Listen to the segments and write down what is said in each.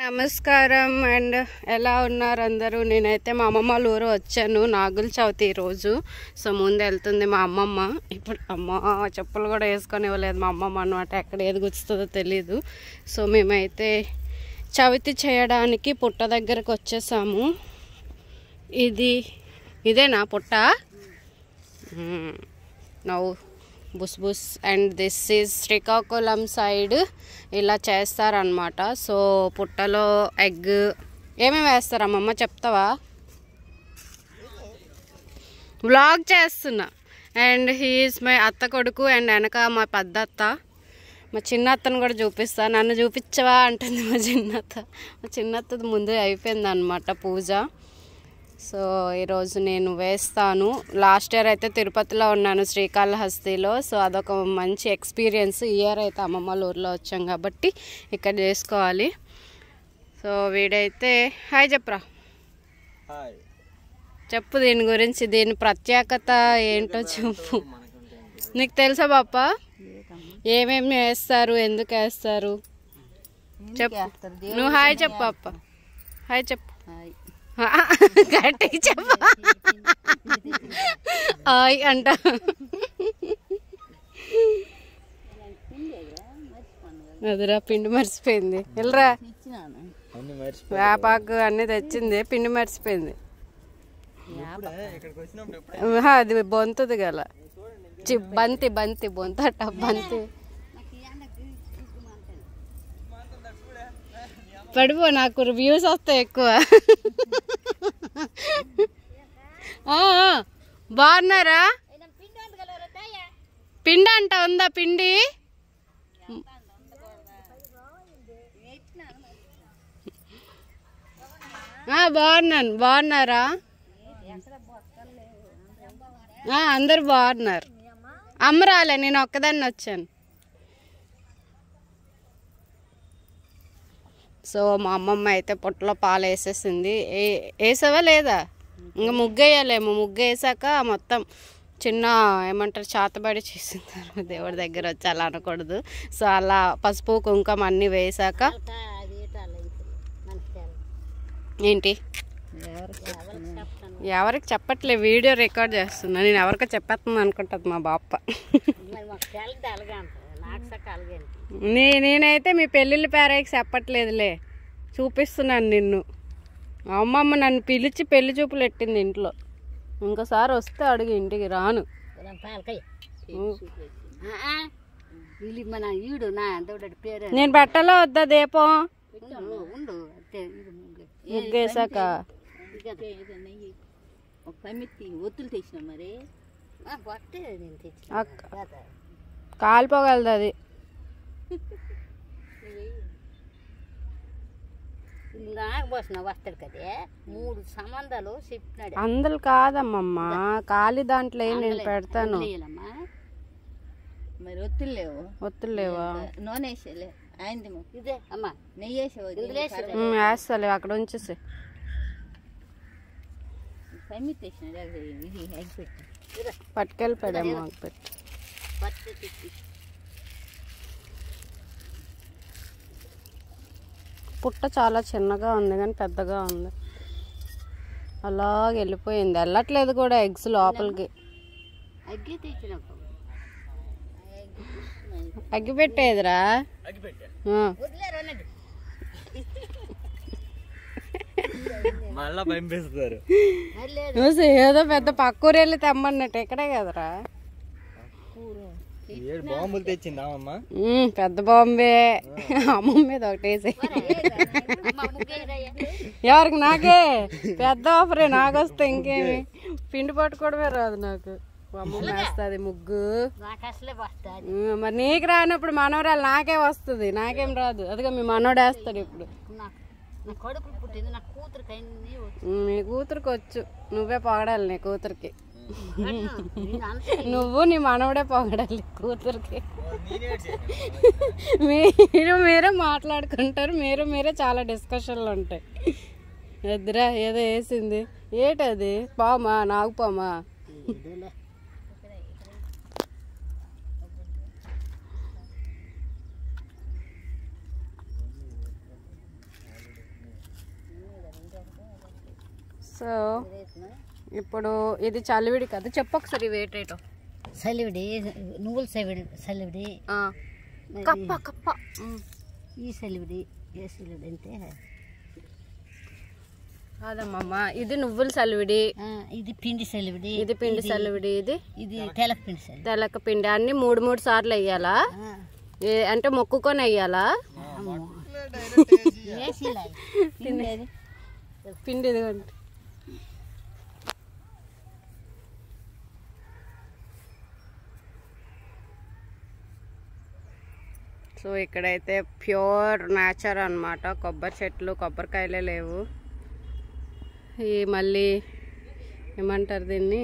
నమస్కారం అండ్ ఎలా ఉన్నారు అందరూ? నేనైతే మా అమ్మమ్మ వాళ్ళ ఊరు వచ్చాను. నాగుల చవితి ఈరోజు. సో ముందు వెళ్తుంది మా అమ్మమ్మ. ఇప్పుడు అమ్మ చెప్పులు కూడా వేసుకొని ఇవ్వలేదు మా అమ్మమ్మ అనమాట. ఎక్కడ ఏది గుచ్చుతుందో తెలీదు. సో మేమైతే చవితి చేయడానికి పుట్ట దగ్గరకు వచ్చేసాము. ఇదేనా పుట్ట? నవ్వు బుస్ బుస్ and this is Srikakulam side ఇలా చేస్తారనమాట. సో పుట్టలో ఎగ్ ఏమేమి వేస్తారమ్మమ్మ చెప్తావా? వ్లాగ్ చేస్తున్నా. అండ్ హీఈస్ మై అత్త కొడుకు అండ్ వెనక మా పెద్ద అత్త. మా చిన్న అత్తను కూడా చూపిస్తా. నన్ను చూపించవా అంటుంది మా చిన్నత్తది ముందు అయిపోయింది అనమాట పూజ. సో ఈరోజు నేను వేస్తాను. లాస్ట్ ఇయర్ అయితే తిరుపతిలో ఉన్నాను, శ్రీకాళహస్తిలో. సో అదొక మంచి ఎక్స్పీరియన్స్. ఇయర్ అయితే అమ్మమ్మ వాళ్ళ ఊర్లో వచ్చాం కాబట్టి ఇక్కడ చేసుకోవాలి. సో వీడైతే హాయ్ చెప్పరా, చెప్పు దీని గురించి, దీని ప్రత్యేకత ఏంటో చెప్పు. నీకు తెలుసా పాప ఏమేమి వేస్తారు, ఎందుకు వేస్తారు చెప్పు. నువ్వు హాయ్ చెప్పు పాప, హాయ్ చెప్పు. గట్టిగా చెప్ప అంట. అదిరా పిండి మర్చిపోయింది. వెళ్ళరా, వేపాకు అన్నీ తెచ్చింది, పిండి మర్చిపోయింది. అది బొంతుది గల బంతి బంతి బొంతట బంతి. పడిపో, నాకు వ్యూస్ వస్తాయి ఎక్కువ. బాగున్నారా? పిండి అంట ఉందా? పిండి బాగున్నాను. బాగున్నారా? అందరు బాగున్నారు. అమ్మ రాలే, నేను ఒక్కదాన్ని వచ్చాను. సో మా అమ్మమ్మ అయితే పొట్టలో పాలు వేసేసింది. వేసావా లేదా? ఇంకా ముగ్గేయాలేమో. ముగ్గు వేసాక మొత్తం చిన్న ఏమంటారు చాతబడి చేసింటారు దేవుడి దగ్గర వచ్చి, అలా అనకూడదు. సో అలా పసుపు కుంకుమ అన్నీ వేసాక ఏంటి ఎవరికి చెప్పట్లే, వీడియో రికార్డ్ చేస్తున్నా. నేను ఎవరికో చెప్పేస్తున్నా అనుకుంటుంది మా బాప. నేనైతే మీ పెళ్ళిళ్ళ పేరైకి చెప్పట్లేదులే, చూపిస్తున్నాను నిన్ను. అమ్మమ్మ నన్ను పిలిచి పెళ్లి చూపులు పెట్టింది ఇంట్లో. ఇంకోసారి వస్తే అడుగు, ఇంటికి రాను. నేను పెట్టలో వద్దా దీపం? ముగ్గేసాక కాలిపోగలదు అది. అందులో కాదమ్మమ్మ, కాలి దాంట్లో నేను పెడతాను. మరి ఒత్తులేవు? ఒత్తులేవా? నూనె వేస్తాలే, అక్కడ ఉంచేసి. పట్టుకెళ్ళిపోయాడమ్మా పెట్టి. పుట్ట చాలా చిన్నగా ఉంది కానీ పెద్దగా ఉంది. అలాగ వెళ్ళిపోయింది, వెళ్ళట్లేదు కూడా ఎగ్స్ లోపలికి. అగ్గి పెట్టేదిరా. ఏదో పెద్ద పక్కూరు వెళ్ళి తెమ్మన్నట్టు, ఇక్కడే కదరా. బాంబులు తెచ్చింది పెద్ద బాంబే. అమ్మమ్మ మీద ఒకటేసి ఎవరికి? నాకే పెద్ద ఆఫరే. నాకు వస్తే ఇంకేమి, పిండి పట్టుకోవడమే రాదు నాకు. అమ్మమ్మ వేస్తుంది ముగ్గు. మరి నీకు రానప్పుడు మనవరాలు నాకే వస్తుంది, నాకేం రాదు. అదిగా మీ మనోడు వేస్తాడు ఇప్పుడు. నీ కూతురికి వచ్చు, నువ్వే పొగడాలి నీ కూతురికి. నువ్వు నీ మనవడే పొగడాలి కూతురికి. మీరే మాట్లాడుకుంటారు, మీరే చాలా డిస్కషన్లు ఉంటాయి. ఎదురా ఏదో వేసింది, ఏటది? పామా? నాగుపామా? సో ఇప్పుడు ఇది చలివిడి కదా, చెప్పు ఒకసారి వెయిట్ రేటో. సలివిడి నువ్వుల సలివిడి కప్ప కప్ప ఈ సలివిడి ఏ సలివిడి అంటే కాదమ్మమ్మ, ఇది నువ్వుల సలివిడి, ఇది పిండి సలివిడి, ఇది పిండి సలివిడి, ఇది తెలక పిండి సలివిడి. తెలక పిండి అన్ని 3 సార్లు వేయాలా? అంటే మొక్కుకొని వేయాలా? పిండి ఇదిగోండి. సో ఇక్కడైతే ప్యూర్ నేచర్ అన్నమాట. కొబ్బరి చెట్లు, కొబ్బరికాయలే లేవు. ఈ మళ్ళీ ఏమంటారు దీన్ని,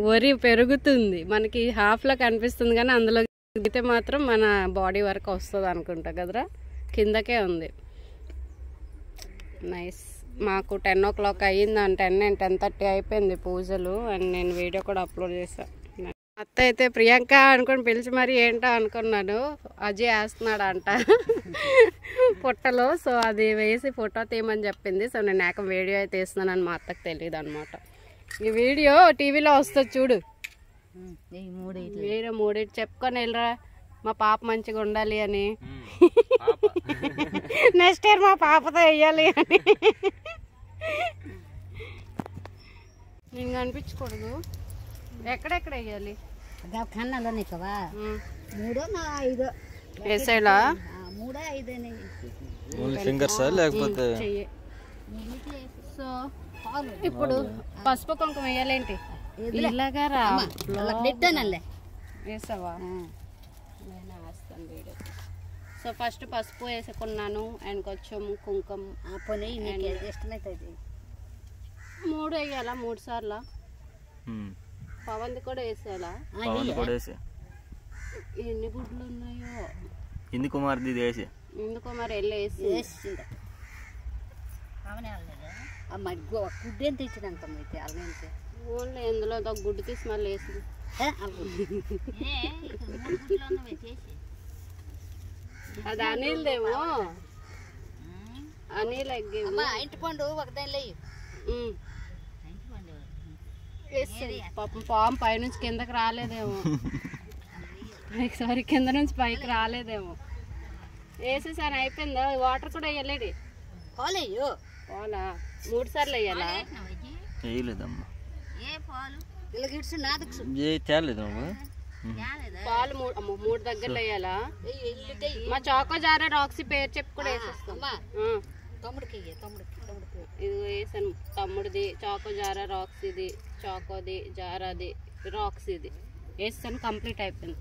వరి పెరుగుతుంది మనకి. హాఫ్లో కనిపిస్తుంది కానీ అందులో దిగితే మాత్రం మన బాడీ వరకు వస్తుంది అనుకుంటా కదరా. కిందకే ఉంది. నైస్. మాకు 10 o'clock అయ్యింది. 10:30 అయిపోయింది పూజలు. అండ్ నేను వీడియో కూడా అప్లోడ్ చేశాను. అత్త అయితే ప్రియాంక అనుకొని పిలిచి మరి ఏంటో అనుకున్నాను. అజయ్ వేస్తున్నాడు అంట పుట్టలో. సో అది వేసి ఫోటో తీయమని చెప్పింది. సో నేను ఏకం వీడియో అయితే తీస్తున్నానని మా అత్తకు తెలియదు అనమాట. ఈ వీడియో టీవీలో వస్తుంది చూడు. మీరు 3 చెప్పుకొని వెళ్ళరా, మా పాప మంచిగా ఉండాలి అని. నెక్స్ట్ ఇయర్ మా పాపతో వేయాలి అని. నేను కనిపించకూడదు. ఎక్కడెక్కడ వేయాలి? కన్నాలోనే కదా 3 నా 5 వేసేలా 3 5 ఫింగర్స్ లేకపోతే. సో ఇప్పుడు పసుపు కుంకుమ వేయాలేంటి? ఇలాగా రా వేసావా? నేను వేస్తాను వీడియో. సో ఫస్ట్ పసుపు వేసుకున్నాను అండ్ కొంచెం కుంకుమ. ఇష్టమైతుంది 3 వేయాలా? 3 సార్లు. పవన్ది కూడా వేసేయాలా? ఎన్ని గుడ్లు ఉన్నాయో. ఇందు కుమార్ ది వేసి ఇందు కుమార్ వెళ్ళి వేసి గుడ్డు ఎంత ఇచ్చినంత అయితే ఓన్లీ ఎందులో గుడ్డు తీసి మళ్ళీ వేసి అది అనిల్దేమో. అనిల్ ఎగ్గేమో. ఇంటి పండు ఒకదాని పాపం పాము పైనుంచి కిందకి రాలేదేమో. సారీ, కింద నుంచి పైకి రాలేదేమో. వేసేసాను, అయిపోయిందా? వాటర్ కూడా వేయలేడి. పోలా 3 సార్లు వేయాలా? వేయలేదమ్మా. పాలు 3 దగ్గరలో వేయాలా? మా చాకో జారా రాక్సీ పేరు చెప్పి కూడా వేసేస్తాం. ఇది వేసాను. తమ్ముడిది చాకో జారా రాక్సీది, చాకోది జారాది రాక్సీది వేస్తాను. కంప్లీట్ అయిపోయింది.